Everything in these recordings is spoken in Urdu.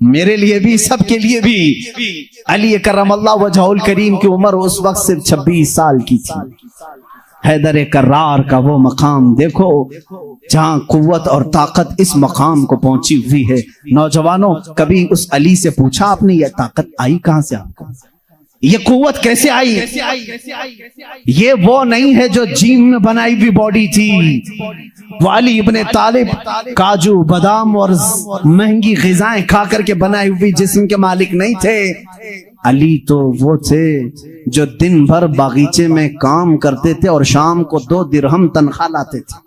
میرے لیے بھی، سب کے لیے بھی۔ علی کرم اللہ وجہہ الکریم کی عمر اس وقت صرف 26 سال کی تھی۔ حیدر کرار کا وہ مقام دیکھو جہاں قوت اور طاقت اس مقام کو پہنچی ہوئی ہے۔ نوجوانوں، کبھی اس علی سے پوچھا آپ نے یہ طاقت آئی کہاں سے آپ کو؟ یہ قوت کیسے آئی؟ یہ وہ نہیں ہے جو جیم میں بنائی ہوئی باڈی تھی۔ وہ علی ابن طالب کاجو بادام اور مہنگی غذائیں کھا کر کے بنائی ہوئی جسم کے مالک نہیں تھے۔ علی تو وہ تھے جو دن بھر باغیچے میں کام کرتے تھے اور شام کو 2 درہم تنخواہ لاتے تھے،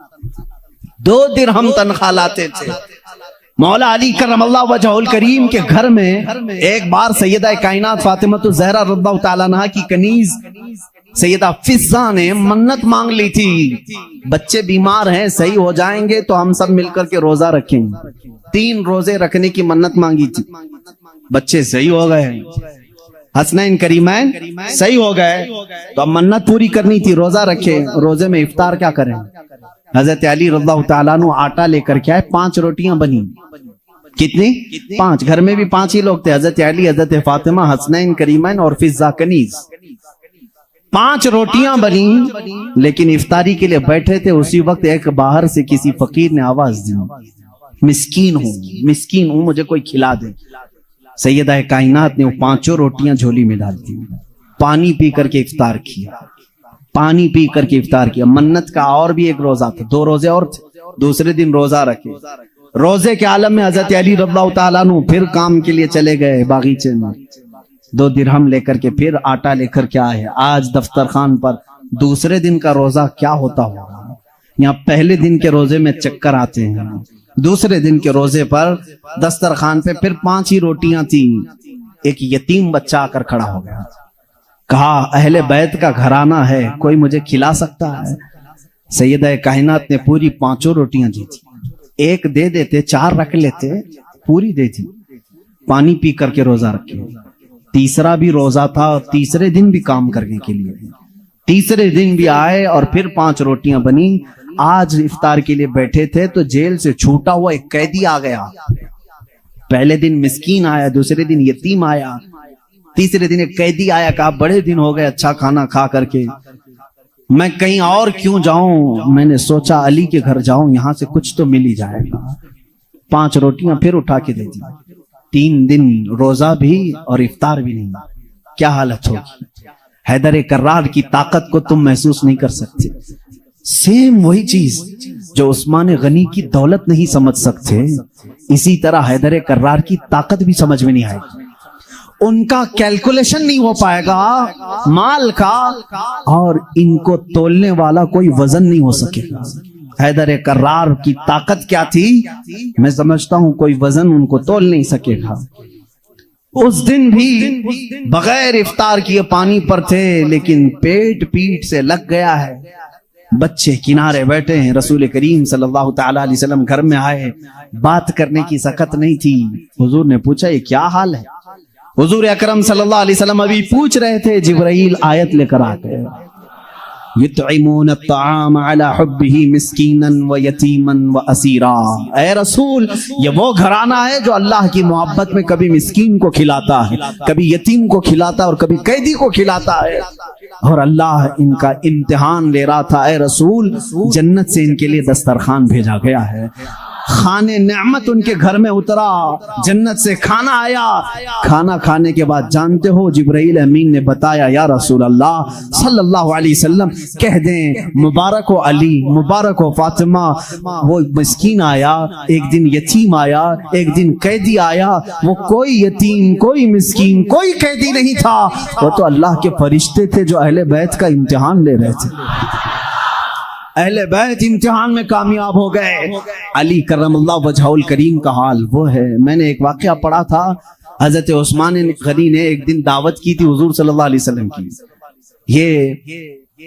2 درہم تنخواہ لاتے تھے۔ مولا علی کرم اللہ وجہہ الکریم کے گھر میں ایک بار سیدہ کائنات فاطمہ الزہرا رضی اللہ تعالیٰ عنہا کی کنیز سیدہ فضہ نے منت مانگ لی تھی، بچے بیمار ہیں، صحیح ہو جائیں گے تو ہم سب مل کر کے روزہ رکھیں گے۔ 3 روزے رکھنے کی منت مانگی تھی، بچے صحیح ہو گئے، حسنین کریمین صحیح ہو گئے، تو اب منت پوری کرنی تھی، روزہ رکھے۔ روزے میں افطار کیا کریں؟ حضرت علی رضی اللہ تعالیٰ عنہ آٹا لے کر کے آئے، 5 روٹیاں بنی۔ کتنی؟ 5۔ گھر میں بھی 5 ہی لوگ تھے، حضرت علی، حضرت فاطمہ، حسنین کریمین اور فضہ کنیز۔ 5 روٹیاں بنی، لیکن افطاری کے لیے بیٹھے تھے، اسی وقت ایک باہر سے کسی فقیر نے آواز دی، مسکین ہوں، مجھے کوئی کھلا دے۔ سیدہ کائنات نے وہ 5 روٹیاں جھولی میں ڈال دی، پانی پی کر کے افطار کیا، پانی پی کر کے افطار کیا۔ منت کا اور بھی ایک روزہ تھا، 2 روزے اور تھے، دوسرے دن روزہ رکھے۔ روزے کے عالم میں حضرت علی رضی اللہ تعالیٰ عنہ پھر کام کے لیے چلے گئے باغیچے میں، 2 درہم لے کر کے پھر آٹا لے کر کے آئے۔ آج دفتر خان پر دوسرے دن کا روزہ کیا ہوتا ہوگا؟ یہاں پہلے دن کے روزے میں چکر آتے ہیں، دوسرے دن کے روزے پر دسترخوان پہ پھر 5 ہی روٹیاں تھیں۔ ایک یتیم بچہ آ کر کھڑا ہو گیا، کہا اہل بیت کا گھرانہ ہے، کوئی مجھے کھلا سکتا ہے؟ سیدہ کائنات نے پوری 5 روٹیاں دی تھی، 1 دے دیتے، 4 رکھ لیتے، پوری دے دی، پانی پی کر کے روزہ رکھے۔ تیسرا بھی روزہ تھا اور تیسرے دن بھی کام کرنے کے لیے، تیسرے دن بھی آئے اور پھر 5 روٹیاں بنی۔ آج افطار کے لیے بیٹھے تھے تو جیل سے چھوٹا ہوا ایک قیدی آ گیا۔ پہلے دن مسکین آیا، دوسرے دن یتیم آیا، تیسرے دن ایک قیدی آیا، کہا بڑے دن ہو گئے اچھا کھانا کھا کر کے، میں کہیں اور کیوں جاؤں؟ میں نے سوچا علی کے گھر جاؤں، یہاں سے کچھ تو مل ہی جائے گا۔ 5 روٹیاں پھر اٹھا کے دے دی۔ 3 دن روزہ بھی اور افطار بھی نہیں، کیا حالت ہوگی؟ حیدر کرار کی طاقت کو تم محسوس نہیں کر سکتے۔ سیم وہی چیز جو عثمان غنی کی دولت نہیں سمجھ سکتے، اسی طرح حیدر کرار کی طاقت بھی سمجھ میں نہیں آئے گی۔ ان کا کیلکولیشن نہیں ہو پائے گا مال کا، اور ان کو تولنے والا کوئی وزن نہیں ہو سکے گا۔ حیدر کرار کی طاقت کیا تھی؟ میں سمجھتا ہوں کوئی وزن ان کو تول نہیں سکے گا۔ اس دن بھی بغیر افطار کیے پانی پر تھے، لیکن پیٹ سے لگ گیا ہے۔ بچے کنارے بیٹھے ہیں، رسول کریم صلی اللہ تعالیٰ علیہ وسلم گھر میں آئے، بات کرنے کی سخت نہیں تھی۔ حضور نے پوچھا یہ کیا حال ہے؟ حضور اکرم صلی اللہ علیہ وسلم ابھی پوچھ رہے تھے، جبرائیل آیت لے کر آ گئے، یطعمون الطعام علی حبہ مسکینا ویتیما واسیرا۔ اے رسول، یہ وہ گھرانہ ہے جو اللہ کی محبت میں کبھی مسکین کو کھلاتا ہے، کبھی یتیم کو کھلاتا ہے اور کبھی قیدی کو کھلاتا ہے، اور اللہ ان کا امتحان لے رہا تھا۔ اے رسول، جنت سے ان کے لیے دسترخوان بھیجا گیا ہے، کھانے نعمت ان کے گھر میں اترا، جنت سے کھانا آیا۔ کھانا کھانے کے بعد جانتے ہو جبرائیل امین نے بتایا، یا رسول اللہ صلی اللہ علیہ وسلم کہہ دیں مبارک ہو علی، مبارک ہو فاطمہ، وہ مسکین آیا، ایک دن یتیم آیا، ایک دن قیدی آیا، وہ کوئی یتیم، کوئی مسکین، کوئی قیدی نہیں تھا، وہ تو اللہ کے فرشتے تھے جو اہل بیت کا امتحان لے رہے تھے۔ اہل بیت امتحان میں کامیاب ہو گئے۔ علی کرم اللہ وجہہ الکریم کا حال وہ ہے۔ میں نے ایک واقعہ پڑھا تھا، حضرت عثمان غنی نے ایک دن دعوت کی تھی حضور صلی اللہ علیہ وسلم کی۔ یہ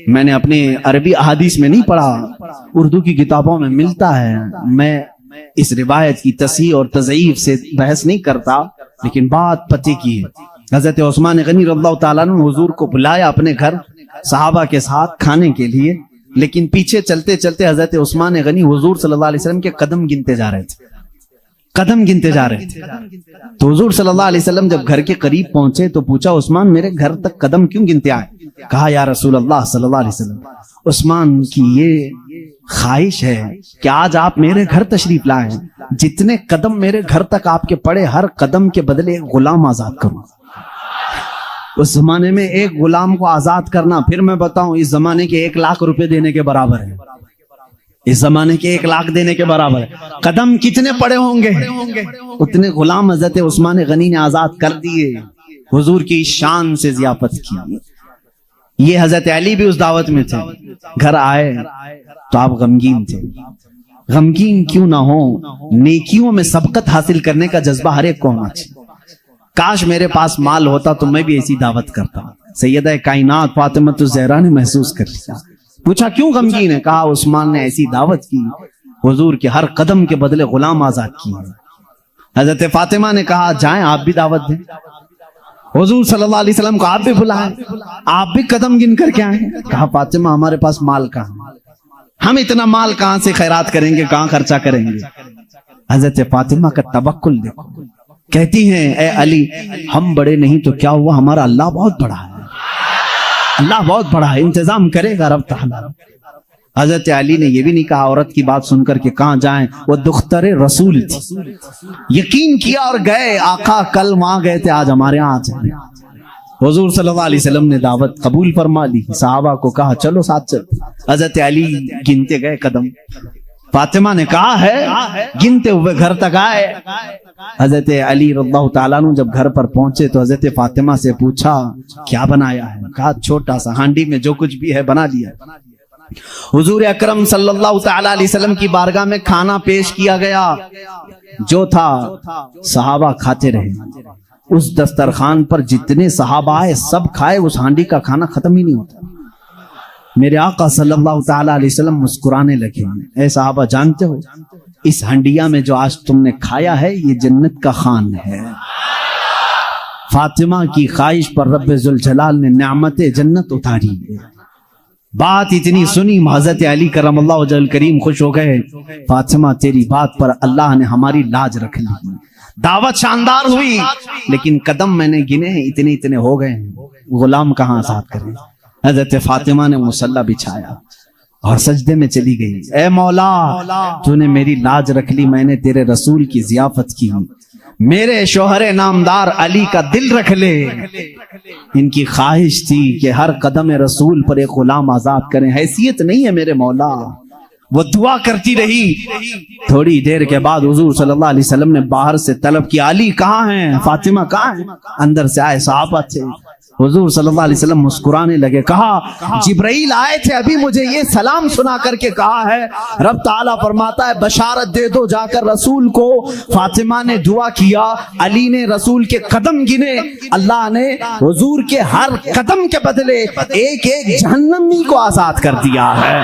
میں نے اپنے عربی احادیث میں نہیں پڑھا، اردو کی کتابوں میں ملتا ہے۔ میں اس روایت کی تصحیح اور تضعیف سے بحث نہیں کرتا، لیکن بات پتے کی ہے۔ حضرت عثمان غنی رضی اللہ تعالیٰ عنہ حضور کو بلایا اپنے گھر صحابہ کے ساتھ کھانے کے لیے، لیکن پیچھے چلتے چلتے حضرت عثمان غنی حضور صلی اللہ علیہ وسلم کے قدم گنتے جا رہے تھے۔ قدم گنتے جا رہے تھے. تو حضور صلی اللہ علیہ وسلم جب گھر کے قریب پہنچے تو پوچھا عثمان میرے گھر تک قدم کیوں گنتے آئے؟ کہا یا رسول اللہ صلی اللہ علیہ وسلم عثمان کی یہ خواہش ہے کہ آج آپ میرے گھر تشریف لائیں, جتنے قدم میرے گھر تک آپ کے پڑے ہر قدم کے بدلے ایک غلام آزاد کروں. اس زمانے میں ایک غلام کو آزاد کرنا, پھر میں بتاؤں, اس زمانے کے 1,00,000 روپے دینے کے برابر ہے. اس زمانے کے 1,00,000 دینے کے برابر ہے. قدم کتنے پڑے ہوں گے اتنے غلام حضرت عثمان غنی نے آزاد کر دیے. حضور کی شان سے ضیافت کی. یہ حضرت علی بھی اس دعوت میں تھے. گھر آئے تو آپ غمگین تھے. غمگین کیوں نہ ہو, نیکیوں میں سبقت حاصل کرنے کا جذبہ ہر ایک کو ہونا چاہیے. کاش میرے پاس مال ہوتا تو میں بھی ایسی دعوت کرتا. سیدہ کائنات فاطمہ الزہرا نے محسوس کر لیا. پوچھا کیوں غمگین ہے؟ کہا عثمان نے ایسی دعوت کی, حضور کے ہر قدم کے بدلے غلام آزاد کیے. حضرت فاطمہ نے کہا جائیں آپ بھی دعوت دیں. حضور صلی اللہ علیہ وسلم کو آپ بھی بلائیں, آپ بھی قدم گن کر کے آئیں. کہا فاطمہ ہمارے پاس مال کہاں, ہم اتنا مال کہاں سے خیرات کریں گے, کہاں خرچہ کریں گے. حضرت فاطمہ کا توکل دیکھو, کہتی ہیں اے علی ہم بڑے نہیں تو کیا ہوا, ہمارا اللہ بہت بڑا ہے, اللہ بہت بڑا ہے, انتظام کرے گا رب تعالی. حضرت علی نے یہ بھی نہیں کہا عورت کی بات سن کر کے کہاں جائیں, وہ دختر رسول تھی. یقین کیا اور گئے. آقا کل وہاں گئے تھے, آج ہمارے یہاں آ. حضور صلی اللہ علیہ وسلم نے دعوت قبول فرما لی. صحابہ کو کہا چلو ساتھ چل. حضرت علی گنتے گئے قدم. فاطمہ نے کہا ہے گنتے ہوئے گھر تک آئے. حضرت علی رضی اللہ تعالیٰ عنہ جب گھر پر پہنچے تو حضرت فاطمہ سے پوچھا کیا بنایا ہے؟ کہا چھوٹا سا ہانڈی میں جو کچھ بھی ہے بنا لیا. حضور اکرم صلی اللہ تعالیٰ علیہ وسلم کی بارگاہ میں کھانا پیش کیا گیا. جو تھا صحابہ کھاتے رہے. اس دسترخوان پر جتنے صحابہ آئے سب کھائے, اس ہانڈی کا کھانا ختم ہی نہیں ہوتا. میرے آقا صلی اللہ تعالیٰ علیہ وسلم مسکرانے لگے. اے صحابہ جانتے ہو اس ہنڈیا میں جو آج تم نے کھایا ہے یہ جنت کا خوان ہے. فاطمہ کی خواہش پر رب ذوالجلال نے نعمت جنت اتاری ہے. بات اتنی سنی حضرت علی کرم اللہ وجہ الکریم خوش ہو گئے. فاطمہ تیری بات پر اللہ نے ہماری لاج رکھ لی. دعوت شاندار ہوئی لیکن قدم میں نے گنے ہیں اتنے اتنے ہو گئے ہیں, غلام کہاں آزاد کریں. حضرت فاطمہ نے مصلی بچھایا اور سجدے میں چلی گئی. اے مولا تو نے میری لاج رکھ لی, میں نے تیرے رسول کی ضیافت کی. میرے شوہر نامدار علی کا دل رکھ لے. ان کی خواہش تھی کہ ہر قدم رسول پر ایک غلام آزاد کریں. حیثیت نہیں ہے میرے مولا. وہ دعا کرتی رہی. تھوڑی دیر کے بعد حضور صلی اللہ علیہ وسلم نے باہر سے طلب کیا علی کہاں ہیں, فاطمہ کہاں ہیں؟ اندر سے آئے صحابہ تھے. حضور صلی اللہ علیہ وسلم مسکرانے لگے. کہا جبرائیل آئے تھے ابھی مجھے یہ سلام سنا کر کے کہا ہے رب تعالیٰ فرماتا ہے بشارت دے دو جا کر رسول کو. فاطمہ نے دعا کیا, علی نے رسول کے قدم گنے. اللہ نے حضور کے ہر قدم کے بدلے ایک ایک جہنمی کو آزاد کر دیا ہے.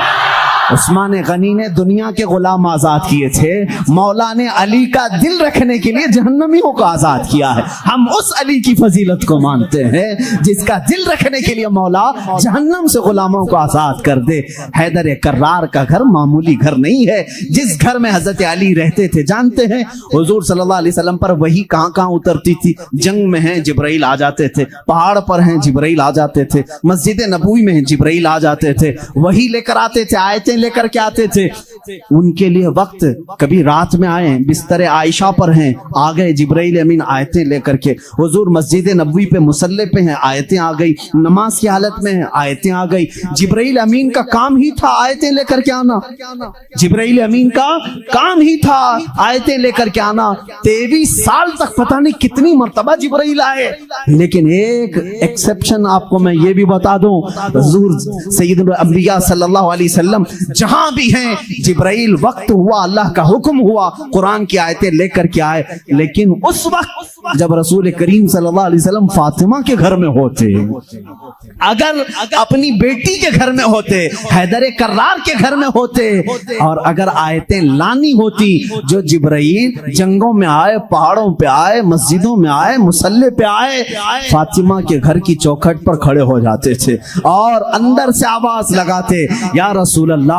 عثمان غنی نے دنیا کے غلام آزاد کیے تھے, مولا نے علی کا دل رکھنے کے لیے جہنمیوں کو آزاد کیا ہے. ہم اس علی کی فضیلت کو مانتے ہیں جس کا دل رکھنے کے لیے مولا جہنم سے غلاموں کو آزاد کر دے. حیدر کرار کا گھر معمولی گھر نہیں ہے. جس گھر میں حضرت علی رہتے تھے جانتے ہیں حضور صلی اللہ علیہ وسلم پر وہی کہاں کہاں اترتی تھی. جنگ میں ہیں جبرائیل آ جاتے تھے, پہاڑ پر ہیں جبرائیل آ جاتے تھے, مسجد نبوی میں ہیں جبرائیل آ جاتے تھے, وہی لے کر آتے تھے, آیتیں لے کر کے آتے تھے. ان کے لیے وقت کبھی رات میں آئے بستر عائشہ پر ہیں, آ گئے جبرائیل امین آیتیں لے کر کے. حضور مسجد نبوی پہ مصلی پہ ہیں, آیتیں آ گئی. نماز کی حالت میں ہیں, آیتیں آ گئی. جبرائیل امین کا کام ہی تھا آیتیں لے کر کے آنا. جبرائیل امین کا کام ہی تھا آیتیں لے کر کے آنا. 23 سال تک پتہ نہیں کتنی مرتبہ جبرائیل آئے, لیکن ایک ایکسپشن آپ کو میں یہ بھی بتا دوں. حضور سید الانبیاء صلی اللہ علیہ وسلم جہاں بھی ہیں جبرائیل وقت ہوا اللہ کا حکم ہوا قرآن کی آیتیں لے کر کے آئے. لیکن اس وقت جب رسول کریم صلی اللہ علیہ وسلم فاطمہ کے گھر میں ہوتے, اگر اپنی بیٹی کے گھر میں ہوتے, حیدر کرار کے گھر میں ہوتے, اور اگر آیتیں لانی ہوتی جو جبرائیل جنگوں میں آئے, پہاڑوں پہ آئے, مسجدوں میں آئے, مصلی پہ آئے, فاطمہ کے گھر کی چوکھٹ پر کھڑے ہو جاتے تھے اور اندر سے آواز لگاتے یا رسول اللہ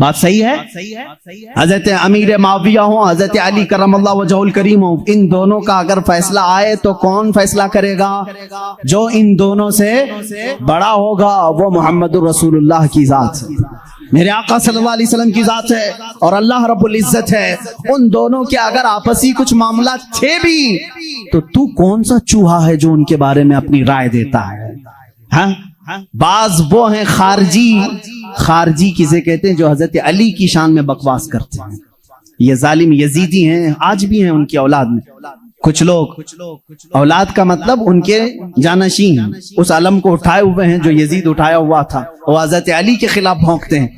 بات صحیح ہے؟ حضرت امیر معاویہ ہوں، حضرت علی کرم اللہ وجہ الکریم ہوں، ان دونوں کا اگر فیصلہ آئے تو کون فیصلہ کرے گا؟ جو ان دونوں سے بڑا ہوگا وہ محمد الرسول اللہ کی ذات ہے، میرے آقا صلی اللہ علیہ وسلم کی ذات ہے اور اللہ رب العزت ہے۔ ان دونوں کے اگر آپسی کچھ معاملات تھے بھی تو کون سا چوہا ہے جو ان کے بارے میں اپنی رائے دیتا ہے؟ ہاں، بعض وہ ہیں خارجی کسے کہتے ہیں جو حضرت علی کی شان میں بکواس کرتے ہیں۔ یہ ظالم یزیدی ہیں، آج بھی ہیں ان کی اولاد میں کچھ لوگ، اولاد کا مطلب ان کے جانشین اس علم کو اٹھائے ہوئے ہیں جو یزید اٹھایا ہوا تھا، وہ حضرت علی کے خلاف بھونکتے ہیں۔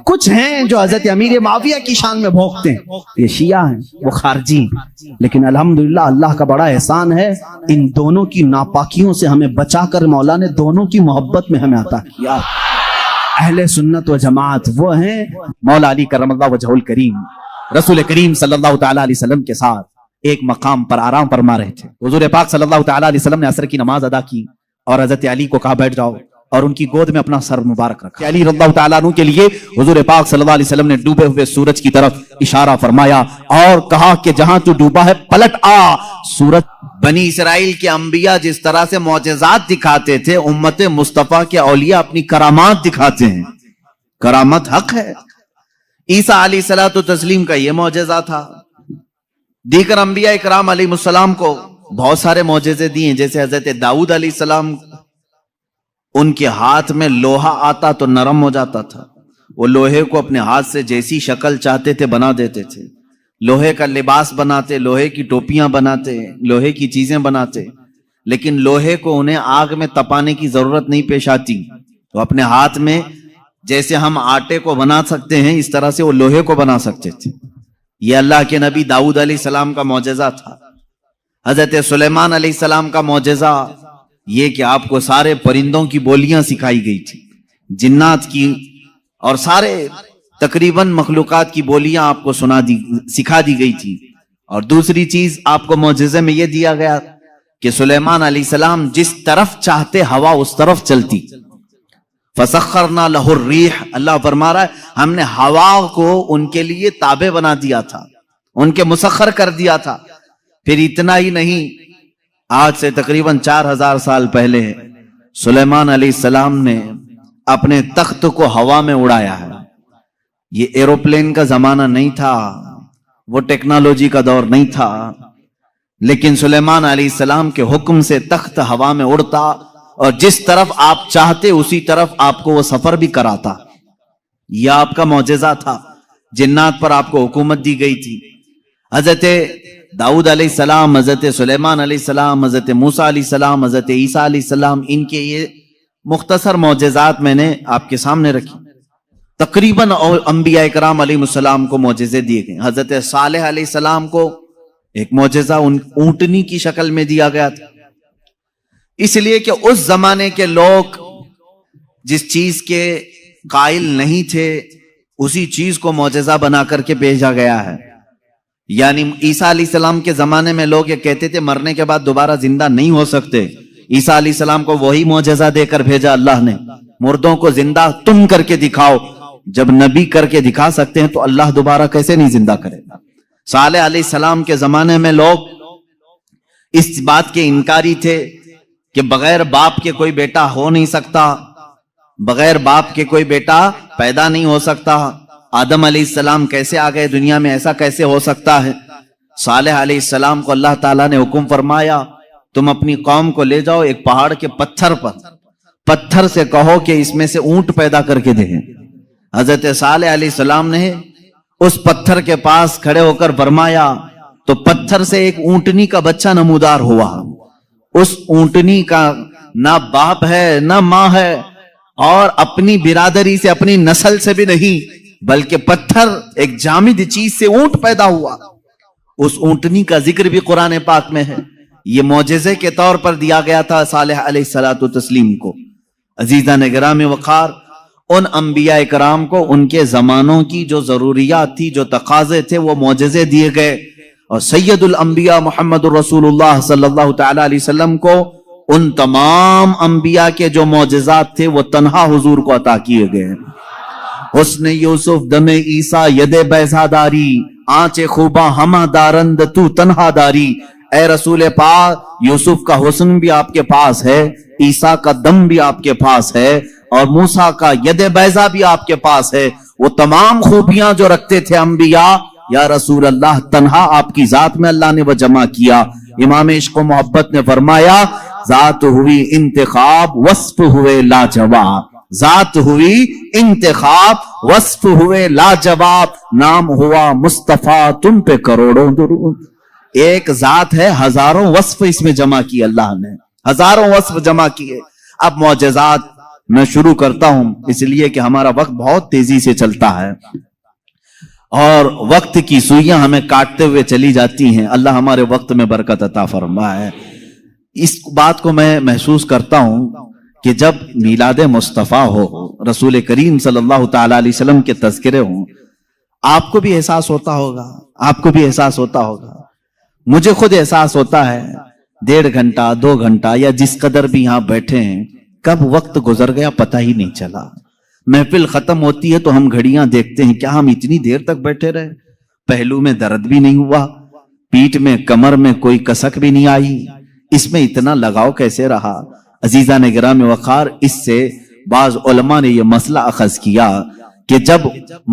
کچھ ہیں جو حضرت امیر معاویہ کی شان میں بھونکتے ہیں، یہ شیعہ ہیں، وہ خارجی ہیں۔ لیکن الحمدللہ اللہ کا بڑا احسان ہے، ان دونوں کی ناپاکیوں سے ہمیں بچا کر مولا نے دونوں کی محبت میں ہمیں عطا کیا۔ اہل سنت و جماعت وہ ہیں مولا علی کرم اللہ وجہ الکریم رسول کریم صلی اللہ تعالی علیہ وسلم کے ساتھ ایک مقام پر آرام فرما رہے تھے۔ حضور پاک صلی اللہ تعالی علیہ وسلم نے عصر کی نماز ادا کی اور حضرت علی کو کہا بیٹھ جاؤ، اور ان کی گود میں اپنا سر مبارک رکھا۔ علی رضی اللہ تعالیٰ عنہ کے لیے حضور پاک صلی اللہ علیہ وسلم نے ڈوبے ہوئے سورج کی طرف اشارہ فرمایا اور کہا کہ جہاں تو ڈوبا ہے پلٹ آ۔ سورج بنی اسرائیل کے انبیاء جس طرح سے معجزات دکھاتے تھے، امت مصطفیٰ کے اولیاء اپنی کرامات دکھاتے ہیں۔ کرامت حق ہے۔ عیسیٰ علیہ الصلوۃ والتسلیم کا یہ معجزہ تھا۔ دیگر انبیاء اکرام علیہ السلام کو بہت سارے معجزے دیے، جیسے حضرت داؤد علیہ السلام، ان کے ہاتھ میں لوہا آتا تو نرم ہو جاتا تھا، وہ لوہے کو اپنے ہاتھ سے جیسی شکل چاہتے تھے بنا دیتے تھے، لوہے کا لباس بناتے، لوہے کی ٹوپیاں بناتے، لوہے کی چیزیں بناتے، لیکن لوہے کو انہیں آگ میں تپانے کی ضرورت نہیں پیش آتی، تو اپنے ہاتھ میں جیسے ہم آٹے کو بنا سکتے ہیں اس طرح سے وہ لوہے کو بنا سکتے تھے۔ یہ اللہ کے نبی داؤد علیہ السلام کا معجزہ تھا۔ حضرت سلیمان علیہ السلام کا معجزہ یہ کہ آپ کو سارے پرندوں کی بولیاں سکھائی گئی تھی، جنات کی اور سارے تقریباً مخلوقات کی بولیاں آپ کو سکھا دی گئی تھی۔ اور دوسری چیز آپ کو معجزے میں یہ دیا گیا کہ سلیمان علیہ السلام جس طرف چاہتے ہوا اس طرف چلتی۔ فسخرنا لہ الریح، اللہ فرما رہا ہے ہم نے ہوا کو ان کے لیے تابع بنا دیا تھا، ان کے مسخر کر دیا تھا۔ پھر اتنا ہی نہیں، آج سے تقریباً 4000 سال پہلے سلیمان علیہ السلام نے اپنے تخت کو ہوا میں اڑایا ہے۔ یہ ایروپلین کا زمانہ نہیں تھا، وہ ٹیکنالوجی کا دور نہیں تھا، لیکن سلیمان علیہ السلام کے حکم سے تخت ہوا میں اڑتا اور جس طرف آپ چاہتے اسی طرف آپ کو وہ سفر بھی کراتا۔ یہ آپ کا معجزہ تھا۔ جنات پر آپ کو حکومت دی گئی تھی۔ حضرت داؤد علیہ السلام، حضرت سلیمان علیہ السلام، حضرت موسیٰ علیہ السلام، حضرت عیسیٰ علیہ السلام، ان کے یہ مختصر معجزات میں نے آپ کے سامنے رکھی۔ تقریباً انبیاء اکرام علیہ السلام کو معجزے دیے گئے۔ حضرت صالح علیہ السلام کو ایک معجزہ اونٹنی کی شکل میں دیا گیا تھا، اس لیے کہ اس زمانے کے لوگ جس چیز کے قائل نہیں تھے اسی چیز کو معجزہ بنا کر کے بھیجا گیا ہے۔ یعنی عیسیٰ علیہ السلام کے زمانے میں لوگ یہ کہتے تھے مرنے کے بعد دوبارہ زندہ نہیں ہو سکتے، عیسیٰ علیہ السلام کو وہی معجزہ دے کر بھیجا اللہ نے، مردوں کو زندہ تم کر کے دکھاؤ۔ جب نبی کر کے دکھا سکتے ہیں تو اللہ دوبارہ کیسے نہیں زندہ کرے گا۔ صالح علیہ السلام کے زمانے میں لوگ اس بات کے انکاری تھے کہ بغیر باپ کے کوئی بیٹا ہو نہیں سکتا، بغیر باپ کے کوئی بیٹا پیدا نہیں ہو سکتا، آدم علیہ السلام کیسے آ گئے دنیا میں، ایسا کیسے ہو سکتا ہے۔ صالح علیہ السلام کو اللہ تعالیٰ نے حکم فرمایا تم اپنی قوم کو لے جاؤ ایک پہاڑ کے پتھر پر، پتھر سے کہو کہ اس میں سے اونٹ پیدا کر کے دیں۔ حضرت صالح علیہ السلام نے اس پتھر کے پاس کھڑے ہو کر فرمایا تو پتھر سے ایک اونٹنی کا بچہ نمودار ہوا۔ اس اونٹنی کا نہ باپ ہے نہ ماں ہے اور اپنی برادری سے اپنی نسل سے بھی نہیں، بلکہ پتھر ایک جامد چیز سے اونٹ پیدا ہوا۔ اس اونٹنی کا ذکر بھی قرآن پاک میں ہے۔ یہ معجزے کے طور پر دیا گیا تھا صالح علیہ السلام کو۔ عزیزان گرامی وقار، ان انبیاء کرام کو ان کے زمانوں کی جو ضروریات تھی، جو تقاضے تھے، وہ معجزے دیے گئے، اور سید الانبیاء محمد الرسول اللہ صلی اللہ تعالی علیہ وسلم کو ان تمام انبیاء کے جو معجزات تھے وہ تنہا حضور کو عطا کیے گئے۔ حسن یوسف دم عیسیٰ ید بیزاداری آنچ خوباں ہمہ دارند تو تنہا داری. اے رسول پاک، یوسف کا حسن بھی آپ کے پاس ہے، عیسیٰ کا دم بھی آپ کے پاس ہے، اور موسیٰ کا ید بیضا بھی آپ کے پاس ہے. وہ تمام خوبیاں جو رکھتے تھے انبیاء، یا رسول اللہ تنہا آپ کی ذات میں اللہ نے وہ جمع کیا. امام عشق و محبت نے فرمایا ذات ہوئی انتخاب وصف ہوئے لاجواب. ذات ہوئی انتخاب وصف ہوئے لاجواب. نام ہوا مصطفیٰ تم پہ کروڑوں درود. ایک ذات ہے، ہزاروں وصف اس میں جمع کی اللہ نے، ہزاروں وصف جمع کیے. اب معجزات میں شروع کرتا ہوں، اس لیے کہ ہمارا وقت بہت تیزی سے چلتا ہے اور وقت کی سوئیاں ہمیں کاٹتے ہوئے چلی جاتی ہیں. اللہ ہمارے وقت میں برکت عطا فرمائے. اس بات کو میں محسوس کرتا ہوں کہ جب میلاد مصطفیٰ ہو، رسول کریم صلی اللہ تعالی علیہ وسلم کے تذکرے ہوں، آپ کو بھی احساس ہوتا ہوگا، آپ کو بھی احساس ہوتا ہوگا، مجھے خود احساس ہوتا ہے 1.5 گھنٹہ 2 گھنٹہ یا جس قدر بھی یہاں بیٹھے ہیں، کب وقت گزر گیا پتہ ہی نہیں چلا. محفل ختم ہوتی ہے تو ہم گھڑیاں دیکھتے ہیں، کیا ہم اتنی دیر تک بیٹھے رہے؟ پہلو میں درد بھی نہیں ہوا، پیٹھ میں کمر میں کوئی کسک بھی نہیں آئی، اس میں اتنا لگاؤ کیسے رہا؟ عزیزان گرامی وقار، اس سے بعض علماء نے یہ مسئلہ اخذ کیا کہ جب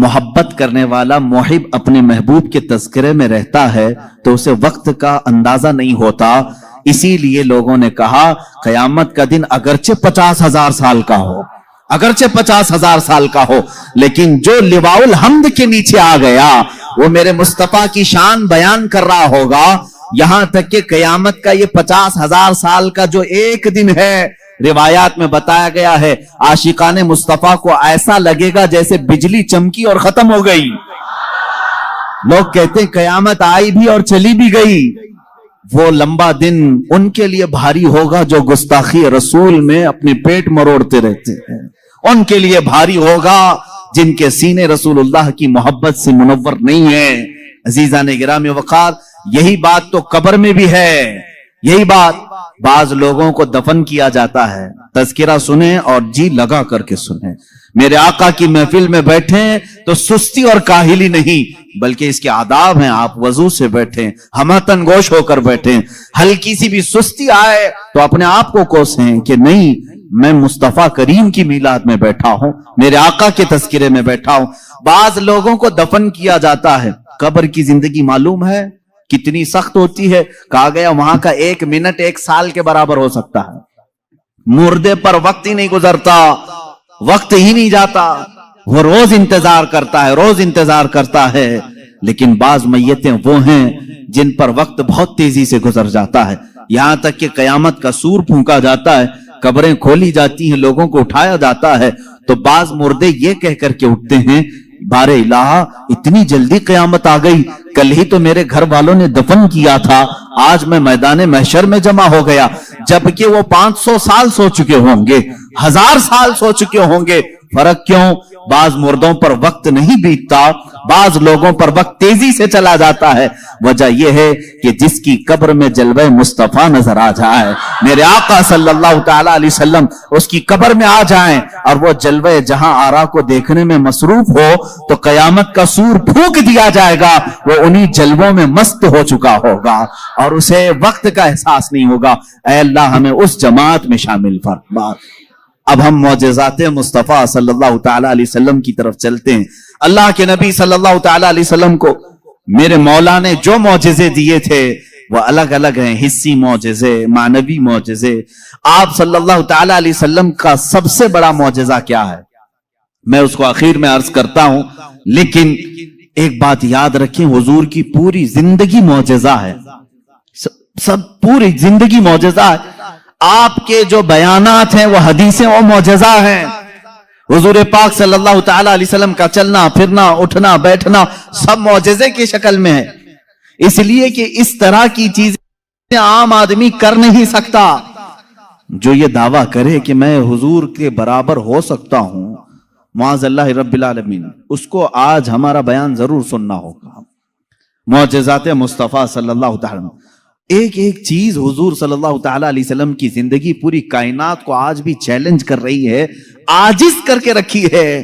محبت کرنے والا محب اپنے محبوب کے تذکرے میں رہتا ہے تو اسے وقت کا اندازہ نہیں ہوتا. اسی لیے لوگوں نے کہا قیامت کا دن اگرچہ 50,000 سال کا ہو، اگرچہ 50,000 سال کا ہو، لیکن جو لواء الحمد کے نیچے آ گیا وہ میرے مصطفیٰ کی شان بیان کر رہا ہوگا. یہاں تک کہ قیامت کا یہ 50,000 سال کا جو ایک دن ہے، روایات میں بتایا گیا ہے عاشقان مصطفیٰ کو ایسا لگے گا جیسے بجلی چمکی اور ختم ہو گئی. لوگ کہتے ہیں قیامت آئی بھی اور چلی بھی گئی. وہ لمبا دن ان کے لیے بھاری ہوگا جو گستاخی رسول میں اپنے پیٹ مروڑتے رہتے ہیں، ان کے لیے بھاری ہوگا جن کے سینے رسول اللہ کی محبت سے منور نہیں ہیں. عزیزان گرامی وقار، یہی بات تو قبر میں بھی ہے. یہی بات بعض لوگوں کو دفن کیا جاتا ہے، تذکرہ سنیں اور جی لگا کر کے سنیں. میرے آقا کی محفل میں بیٹھیں تو سستی اور کاہلی نہیں، بلکہ اس کے آداب ہیں. آپ وضو سے بیٹھیں، ہمتن گوش ہو کر بیٹھیں. ہلکی سی بھی سستی آئے تو اپنے آپ کو کوسیں کہ نہیں، میں مصطفیٰ کریم کی میلاد میں بیٹھا ہوں، میرے آقا کے تذکرے میں بیٹھا ہوں. بعض لوگوں کو دفن کیا جاتا ہے. قبر کی زندگی معلوم ہے کتنی سخت ہوتی ہے. کہا گیا وہاں کا 1 منٹ 1 سال کے برابر ہو سکتا ہے. مردے پر وقت ہی نہیں گزرتا، وقت ہی نہیں جاتا. وہ روز انتظار کرتا ہے، روز انتظار کرتا ہے. لیکن بعض میتیں وہ ہیں جن پر وقت بہت تیزی سے گزر جاتا ہے. یہاں تک کہ قیامت کا سور پھونکا جاتا ہے، قبریں کھولی جاتی ہیں، لوگوں کو اٹھایا جاتا ہے تو بعض مردے یہ کہہ کر کے اٹھتے ہیں بار الہ اتنی جلدی قیامت آ گئی، کل ہی تو میرے گھر والوں نے دفن کیا تھا، آج میں میدان محشر میں جمع ہو گیا. جبکہ وہ 500 سال سو چکے ہوں گے، 1000 سال سو چکے ہوں گے. فرق کیوں؟ بعض مردوں پر وقت نہیں بیتتا، بعض لوگوں پر وقت تیزی سے چلا جاتا ہے. وجہ یہ ہے کہ جس کی قبر میں جلوہ مصطفیٰ نظر آ جائے، میرے آقا صلی اللہ تعالی علیہ وسلم اس کی قبر میں آ جائیں اور وہ جلوہ جہاں آرا کو دیکھنے میں مصروف ہو تو قیامت کا سور پھونک دیا جائے گا. وہ انہی جلووں میں مست ہو چکا ہوگا اور اسے وقت کا احساس نہیں ہوگا. اے اللہ ہمیں اس جماعت میں شامل فرما. اب ہم معجزات مصطفیٰ صلی اللہ تعالی علیہ وسلم کی طرف چلتے ہیں. اللہ کے نبی صلی اللہ تعالی علیہ وسلم کو میرے مولا نے جو معجزے دیے تھے وہ الگ الگ ہیں، حسی معجزے، معنوی معجزے. آپ صلی اللہ تعالی علیہ وسلم کا سب سے بڑا معجزہ کیا ہے میں اس کو آخر میں عرض کرتا ہوں، لیکن ایک بات یاد رکھیں، حضور کی پوری زندگی معجزہ ہے، سب پوری زندگی معجزہ ہے. آپ کے جو بیانات ہیں وہ حدیثیں وہ معجزہ ہیں. حضور پاک صلی اللہ تعالی علیہ وسلم کا چلنا پھرنا اٹھنا بیٹھنا سب معجزے کی شکل میں ہے. اس لیے کہ اس طرح کی چیزیں عام آدمی کر نہیں سکتا. جو یہ دعویٰ کرے کہ میں حضور کے برابر ہو سکتا ہوں معاذ اللہ رب العالمین، اس کو آج ہمارا بیان ضرور سننا ہوگا. معجزات مصطفیٰ صلی اللہ تعالی وسلم، ایک ایک چیز حضور صلی اللہ تعالی علیہ وسلم کی زندگی پوری کائنات کو آج بھی چیلنج کر رہی ہے، عاجز کر کے رکھی ہے.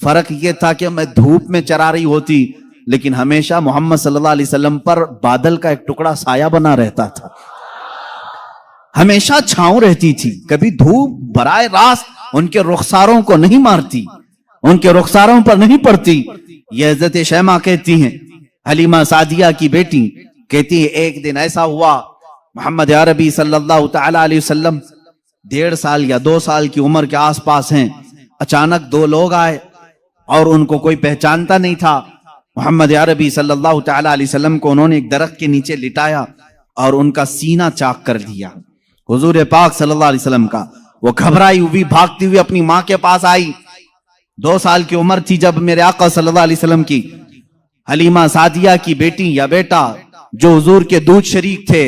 فرق یہ تھا کہ میں دھوپ میں چرا رہی ہوتی لیکن ہمیشہ محمد صلی اللہ علیہ وسلم پر بادل کا ایک ٹکڑا سایہ بنا رہتا تھا، ہمیشہ چھاؤں رہتی تھی، کبھی دھوپ براہ راست ان کے رخساروں کو نہیں مارتی، ان کے رخساروں پر نہیں پڑتی۔ یہ حضرت شیمہ کہتی ہیں، حلیمہ سعدیہ کی بیٹی کہتی ہے ایک دن ایسا ہوا محمد عربی صلی اللہ تعالی علیہ وسلم 1.5 سال یا 2 سال کی عمر کے آس پاس ہیں، اچانک 2 لوگ آئے اور ان کو کوئی پہچانتا نہیں تھا۔ محمد عربی صلی اللہ تعالی علیہ وسلم کو انہوں نے ایک درخت کے نیچے لٹایا اور ان کا سینہ چاک کر دیا، حضور پاک صلی اللہ علیہ وسلم کا۔ وہ گھبرائی ہوئی بھاگتی ہوئی اپنی ماں کے پاس آئی، 2 سال کی عمر تھی جب میرے آقا صلی اللہ علیہ وسلم کی حلیمہ سعدیہ کی بیٹی یا بیٹا جو حضور کے دودھ شریک تھے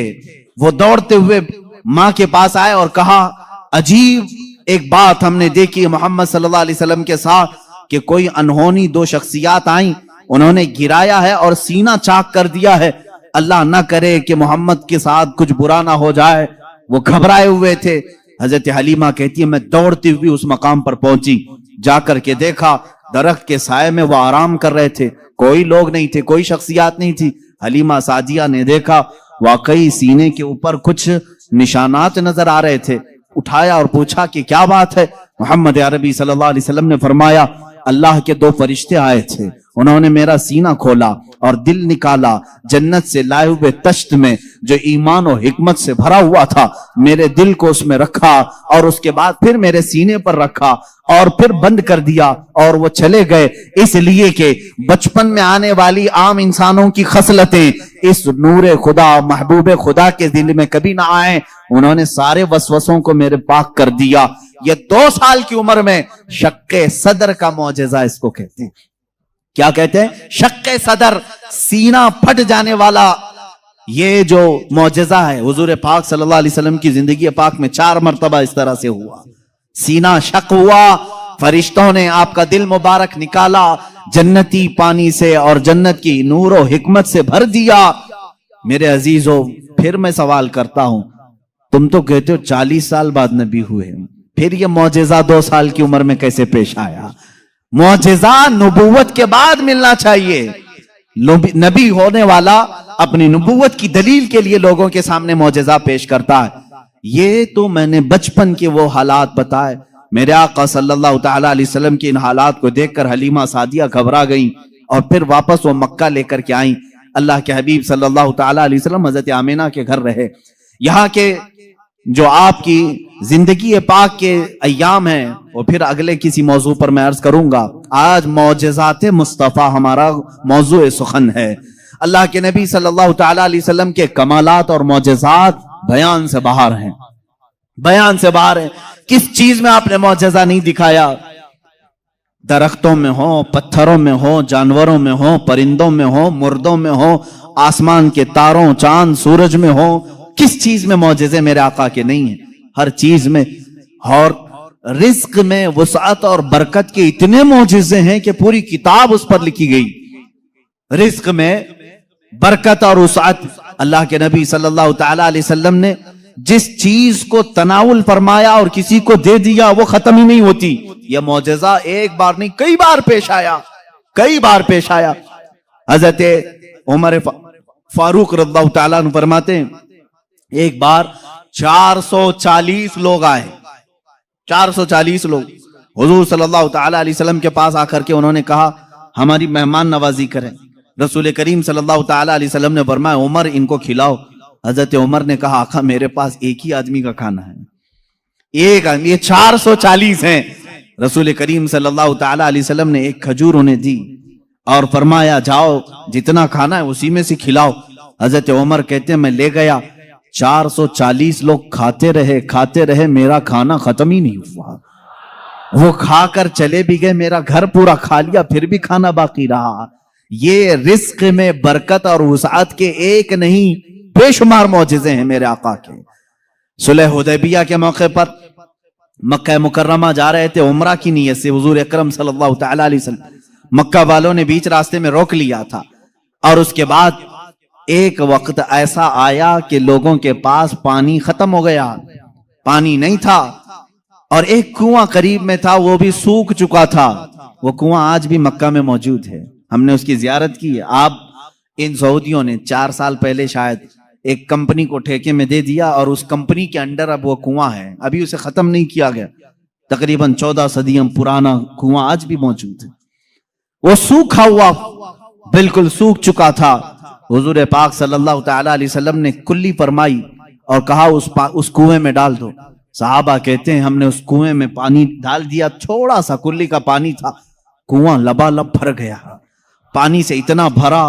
وہ دوڑتے ہوئے ماں کے پاس آئے اور کہا عجیب ایک بات ہم نے دیکھی محمد صلی اللہ علیہ وسلم کے ساتھ کہ کوئی انہونی 2 شخصیات آئیں، انہوں نے گرایا ہے اور سینہ چاک کر دیا ہے، اللہ نہ کرے کہ محمد کے ساتھ کچھ برا نہ ہو جائے۔ وہ گھبرائے ہوئے تھے۔ حضرت حلیمہ کہتی ہے میں دوڑتی ہوئی اس مقام پر پہنچی، جا کر کے دیکھا درخت کے سائے میں وہ آرام کر رہے تھے، کوئی لوگ نہیں تھے، کوئی شخصیات نہیں تھی۔ حلیمہ سعدیہ نے دیکھا واقعی سینے کے اوپر کچھ نشانات نظر آ رہے تھے، اٹھایا اور پوچھا کہ کیا بات ہے؟ محمد عربی صلی اللہ علیہ وسلم نے فرمایا اللہ کے 2 فرشتے آئے تھے، انہوں نے میرا سینہ کھولا اور دل نکالا، جنت سے لائے ہوئے تشت میں جو ایمان و حکمت سے بھرا ہوا تھا میرے دل کو اس میں رکھا اور اس کے بعد پھر میرے سینے پر رکھا اور پھر بند کر دیا اور وہ چلے گئے، اس لیے کہ بچپن میں آنے والی عام انسانوں کی خصلتیں اس نور خدا محبوب خدا کے دل میں کبھی نہ آئیں، انہوں نے سارے وسوسوں کو میرے پاک کر دیا۔ یہ 2 سال کی عمر میں شق صدر کا معجزہ اس کو کہتے ہیں۔ کیا کہتے ہیں؟ شق صدر، سینہ پھٹ جانے والا یہ جو معجزہ ہے حضور پاک صلی اللہ علیہ وسلم کی زندگی پاک میں 4 مرتبہ اس طرح سے ہوا، سینہ شق ہوا، فرشتوں نے آپ کا دل مبارک نکالا، جنتی پانی سے اور جنت کی نور و حکمت سے بھر دیا۔ میرے عزیزو پھر میں سوال کرتا ہوں، تم تو کہتے ہو 40 سال بعد نبی ہوئے، پھر یہ معجزہ 2 سال کی عمر میں کیسے پیش آیا؟ معجزہ نبوت کے بعد ملنا چاہیے، نبی ہونے والا اپنی نبوت کی دلیل کے لیے لوگوں کے سامنے معجزہ پیش کرتا ہے۔ یہ تو میں نے بچپن کے وہ حالات بتائے، میرے آقا صلی اللہ تعالی علیہ وسلم کے ان حالات کو دیکھ کر حلیمہ سعدیہ گھبرا گئیں اور پھر واپس وہ مکہ لے کر کے آئیں۔ اللہ کے حبیب صلی اللہ تعالی علیہ وسلم حضرت آمینہ کے گھر رہے۔ یہاں کے جو آپ کی زندگی پاک کے ایام ہیں وہ پھر اگلے کسی موضوع پر میں عرض کروں گا۔ آج معجزات مصطفیٰ ہمارا موضوع سخن ہے۔ اللہ کے نبی صلی اللہ تعالی علیہ وسلم کے کمالات اور معجزات بیان سے باہر ہیں، بیان سے باہر ہیں۔ کس چیز میں آپ نے معجزہ نہیں دکھایا؟ درختوں میں ہو، پتھروں میں ہو، جانوروں میں ہو، پرندوں میں ہو، مردوں میں ہو، آسمان کے تاروں، چاند، سورج میں ہو، کس چیز میں معجزے میرے آقا کے نہیں ہیں؟ ہر چیز میں۔ اور رزق میں وسعت اور برکت کے اتنے معجزے ہیں کہ پوری کتاب اس پر لکھی گئی۔ رزق میں برکت اور وسعت، اللہ کے نبی صلی اللہ تعالی علیہ وسلم نے جس چیز کو تناول فرمایا اور کسی کو دے دیا وہ ختم ہی نہیں ہوتی۔ یہ معجزہ ایک بار نہیں کئی بار پیش آیا، کئی بار پیش آیا۔ حضرت عمر فاروق رضی اللہ تعالیٰ عنہ فرماتے ہیں ایک بار 440 لوگ آئے، 440 لوگ حضور صلی اللہ تعالی علیہ وسلم کے پاس آ کر کے انہوں نے کہا ہماری مہمان نوازی کریں۔ رسول کریم صلی اللہ تعالی علیہ وسلم نے فرمایا عمر ان کو کھلاؤ۔ حضرت عمر نے کہا آقا میرے پاس ایک ہی آدمی کا کھانا ہے، ایک آدمی، یہ 440 ہیں۔ رسول کریم صلی اللہ تعالی علیہ وسلم نے ایک کھجور انہیں دی اور فرمایا جاؤ جتنا کھانا ہے اسی میں سے کھلاؤ۔ حضرت عمر کہتے ہیں میں لے گیا، 440 لوگ کھاتے رہے، میرا کھانا ختم ہی نہیں ہوا۔ وہ کھا کر چلے بھی گئے، میرا گھر پورا کھا لیا، پھر بھی کھانا باقی رہا۔ یہ رزق میں برکت اور وسعت کے ایک نہیں بے شمار معجزے ہیں میرے آقا کے۔ صلح حدیبیہ کے موقع پر مکہ مکرمہ جا رہے تھے عمرہ کی نیت سے، حضور اکرم صلی اللہ تعالی علیہ وسلم، مکہ والوں نے بیچ راستے میں روک لیا تھا، اور اس کے بعد ایک وقت ایسا آیا کہ لوگوں کے پاس پانی ختم ہو گیا، پانی نہیں تھا، اور ایک کنواں قریب میں تھا وہ بھی سوکھ چکا تھا۔ وہ کنواں آج بھی مکہ میں موجود ہے، ہم نے اس کی زیارت کی ہے۔ آپ ان سعودیوں نے 4 سال پہلے شاید ایک کمپنی کو ٹھیکے میں دے دیا اور اس کمپنی کے انڈر اب وہ کنواں ہے، ابھی اسے ختم نہیں کیا گیا، تقریباً 14 صدیاں پرانا کنواں آج بھی موجود ہے۔ وہ سوکھا ہوا بالکل سوکھ چکا تھا، حضور پاک صلی اللہ تعالی علیہ وسلم نے کلی فرمائی اور کہا اس کنویں میں ڈال دو۔ صحابہ کہتے ہیں ہم نے اس کنویں میں پانی ڈال دیا، تھوڑا سا کلی کا پانی تھا، کنواں لبالب بھر گیا، پانی سے اتنا بھرا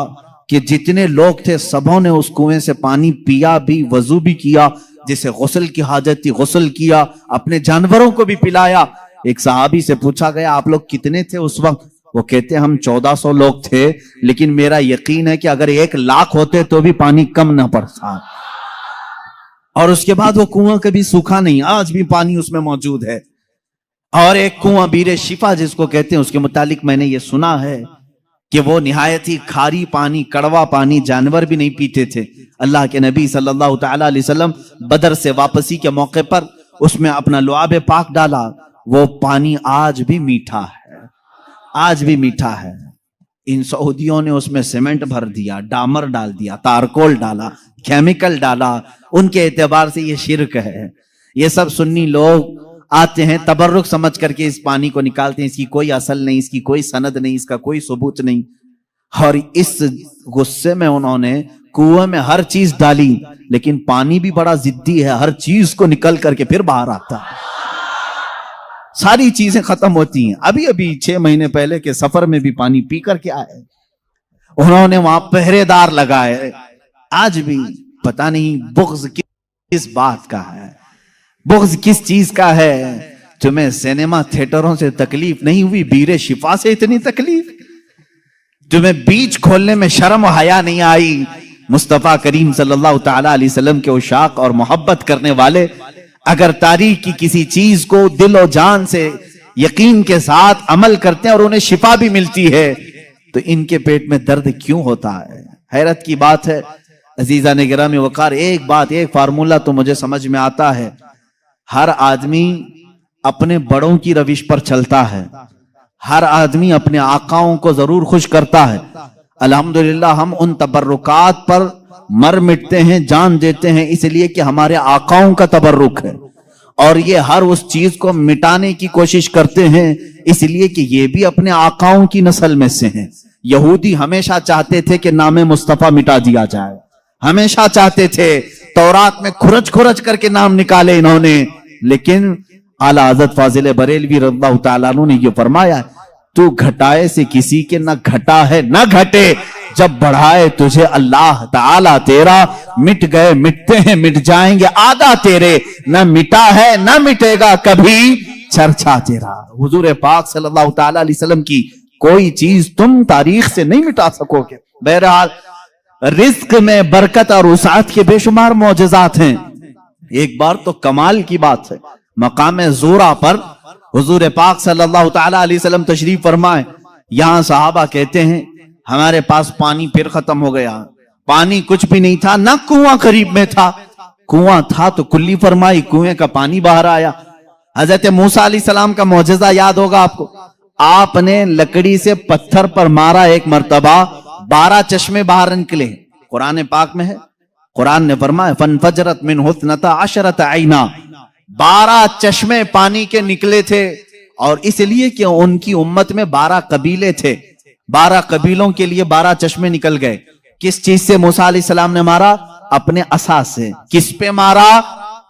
کہ جتنے لوگ تھے سبوں نے اس کنویں سے پانی پیا بھی، وضو بھی کیا، جسے غسل کی حاجت تھی غسل کیا، اپنے جانوروں کو بھی پلایا۔ ایک صحابی سے پوچھا گیا آپ لوگ کتنے تھے اس وقت؟ وہ کہتے ہم 1400 لوگ تھے، لیکن میرا یقین ہے کہ اگر 1 لاکھ ہوتے تو بھی پانی کم نہ پڑتا۔ اور اس کے بعد وہ کنواں کبھی سوکھا نہیں، آج بھی پانی اس میں موجود ہے۔ اور ایک کنواں بیر شفا جس کو کہتے ہیں، اس کے متعلق میں نے یہ سنا ہے کہ وہ نہایت ہی کھاری پانی، کڑوا پانی، جانور بھی نہیں پیتے تھے۔ اللہ کے نبی صلی اللہ تعالی علیہ وسلم بدر سے واپسی کے موقع پر اس میں اپنا لعاب پاک ڈالا، وہ پانی آج بھی میٹھا ہے، آج بھی میٹھا ہے۔ ان سعودیوں نے اس میں سیمنٹ بھر دیا، ڈامر ڈال دیا، تارکول ڈالا، کیمیکل ڈالا، ان کے اعتبار سے یہ شرک ہے۔ یہ سب سنی لوگ آتے ہیں تبرک سمجھ کر کے اس پانی کو نکالتے ہیں، اس کی کوئی اصل نہیں، اس کی کوئی سند نہیں، اس کا کوئی ثبوت نہیں، اور اس غصے میں انہوں نے کنویں میں ہر چیز ڈالی، لیکن پانی بھی بڑا ضدی ہے، ہر چیز کو نکل کر کے پھر باہر آتا ہے، ساری چیزیں ختم ہوتی ہیں۔ ابھی 6 مہینے پہلے کے سفر میں بھی پانی پی کر کے آئے، انہوں نے وہاں پہرے دار لگائے۔ آج بھی پتہ نہیں بغض کس بات کا ہے، بغض کس چیز کا ہے۔ تمہیں سینما تھیٹروں سے تکلیف نہیں ہوئی، بیر شفا سے اتنی تکلیف؟ تمہیں بیچ کھولنے میں شرم و حیا نہیں آئی؟ مصطفیٰ کریم صلی اللہ تعالی علیہ وسلم کے عشاق اور محبت کرنے والے اگر تاریخ کی کسی چیز کو دل و جان سے یقین کے ساتھ عمل کرتے ہیں اور انہیں شفا بھی ملتی ہے تو ان کے پیٹ میں درد کیوں ہوتا ہے؟ حیرت کی بات ہے۔ عزیزان گرامی وقار، ایک بات، ایک فارمولہ تو مجھے سمجھ میں آتا ہے، ہر آدمی اپنے بڑوں کی روش پر چلتا ہے، ہر آدمی اپنے آقاؤں کو ضرور خوش کرتا ہے۔ الحمدللہ ہم ان تبرکات پر مر مٹتے ہیں، جان دیتے ہیں، اس لیے کہ ہمارے آقاؤں کا تبرک ہے، اور یہ ہر اس چیز کو مٹانے کی کوشش کرتے ہیں اس لیے کہ یہ بھی اپنے آقاؤں کی نسل میں سے ہیں۔ یہودی ہمیشہ چاہتے تھے کہ نام مصطفیٰ مٹا دیا جائے، ہمیشہ چاہتے تھے، تورات میں کھرچ کھرچ کر کے نام نکالے انہوں نے، لیکن اعلیٰ حضرت فاضل بریلوی رضی اللہ تعالیٰ عنہ نے یہ فرمایا، تو گھٹائے سے کسی کے نہ گھٹا ہے نہ گھٹے، جب بڑھائے تجھے اللہ تعالیٰ تیرا، مٹ گئے مٹتے ہیں مٹ جائیں گے آدھا تیرے، نہ مٹا ہے نہ مٹے گا کبھی چرچا تیرا۔ حضور پاک صلی اللہ تعالیٰ علیہ وسلم کی کوئی چیز تم تاریخ سے نہیں مٹا سکو گے۔ بہرحال رزق میں برکت اور وسعت کے بے شمار معجزات ہیں۔ ایک بار تو کمال کی بات ہے، مقام زورا پر حضور پاک صلی اللہ تعالیٰ علیہ وسلم تشریف فرمائے، یہاں صحابہ کہتے ہیں ہمارے پاس پانی پھر ختم ہو گیا، پانی کچھ بھی نہیں تھا، نہ کنواں قریب میں تھا، کنواں تھا تو کلی فرمائی، کنویں کا پانی باہر آیا۔ حضرت موسیٰ علیہ السلام کا معجزہ یاد ہوگا آپ کو، آپ نے لکڑی سے پتھر پر مارا ایک مرتبہ، 12 چشمے باہر نکلے، قرآن پاک میں ہے، قرآن نے فرمایا فَانْفَجَرَتْ مِنْهُ 12 عَيْنًا، 12 چشمے پانی کے نکلے تھے، اور اس لیے کہ ان کی امت میں 12 قبیلے تھے، 12 قبیلوں کے لیے 12 چشمے نکل گئے۔ کس چیز سے موسیٰ علیہ السلام نے مارا؟ اپنے عصا سے۔ کس پہ مارا؟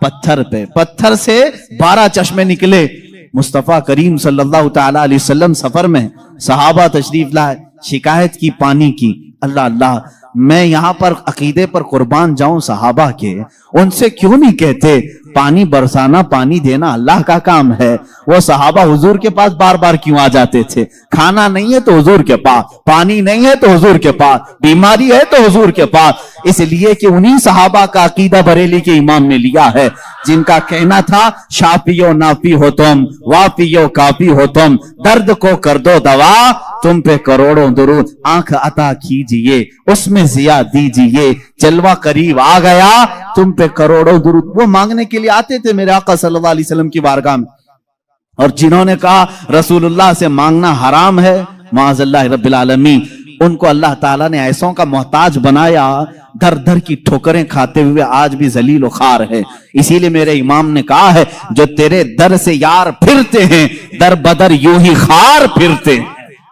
پتھر پہ، پتھر سے 12 چشمے نکلے۔ مصطفیٰ کریم صلی اللہ تعالی علیہ وسلم سفر میں، صحابہ تشریف لائے، شکایت کی پانی کی، اللہ اللہ میں یہاں پر عقیدے پر قربان جاؤں صحابہ کے، ان سے کیوں نہیں کہتے پانی برسانا پانی دینا اللہ کا کام ہے؟ وہ صحابہ حضور کے پاس بار بار کیوں آ جاتے تھے؟ کھانا نہیں ہے تو حضور کے پاس، پانی نہیں ہے تو حضور کے پاس، بیماری ہے تو حضور کے پاس، اس لیے کہ انہی صحابہ کا عقیدہ بریلی کے امام نے لیا ہے، جن کا کہنا تھا شافی و نافی ہو تم، وافی و کافی ہو تم، درد کو کر دو دوا، تم پہ کروڑوں درود، آنکھ عطا کیجئے اس میں ضیاء دیجئے، جلوہ قریب آ گیا تم پہ کروڑوں درود۔ وہ مانگنے کے لیے آتے تھے میرے آقا صلی اللہ علیہ وسلم کی بارگاہ میں، اور جنہوں نے کہا رسول اللہ سے مانگنا حرام ہے، معاذ اللہ رب العالمین، ان کو اللہ تعالیٰ نے ایسوں کا محتاج بنایا، در در کی ٹھوکریں کھاتے ہوئے آج بھی ذلیل و خوار ہے۔ اسی لیے میرے امام نے کہا ہے جو تیرے در سے یار پھرتے ہیں در بدر یوں ہی خار پھرتے ہیں،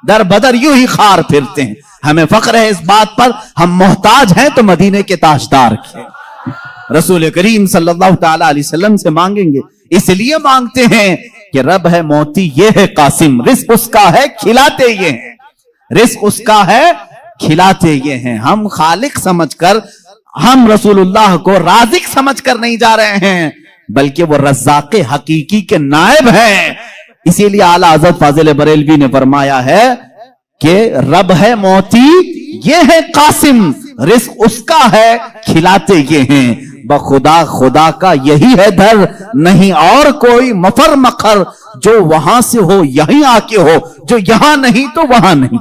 در بدر یوں ہی خار پھرتے ہیں۔ ہمیں فخر ہے اس بات پر، ہم محتاج ہیں تو مدینے کے تاجدار کے رسول کریم صلی اللہ تعالیٰ علیہ وسلم سے مانگیں گے، اس لیے مانگتے ہیں کہ رب ہے موتی یہ ہے قاسم، رزق اس کا ہے کھلاتے یہ ہیں، رزق اس کا ہے کھلاتے یہ ہیں۔ ہم خالق سمجھ کر، ہم رسول اللہ کو رازق سمجھ کر نہیں جا رہے ہیں، بلکہ وہ رزاق حقیقی کے نائب ہیں۔ اسی لیے اعلیٰ حضرت فاضل بریلوی نے فرمایا ہے کہ رب ہے موتی یہ ہے قاسم، رزق اس کا ہے کھلاتے یہ ہیں، بخدا خدا کا یہی ہے در، نہیں اور کوئی مفر مخر، جو وہاں سے ہو یہیں آ کے ہو، جو یہاں نہیں تو وہاں نہیں۔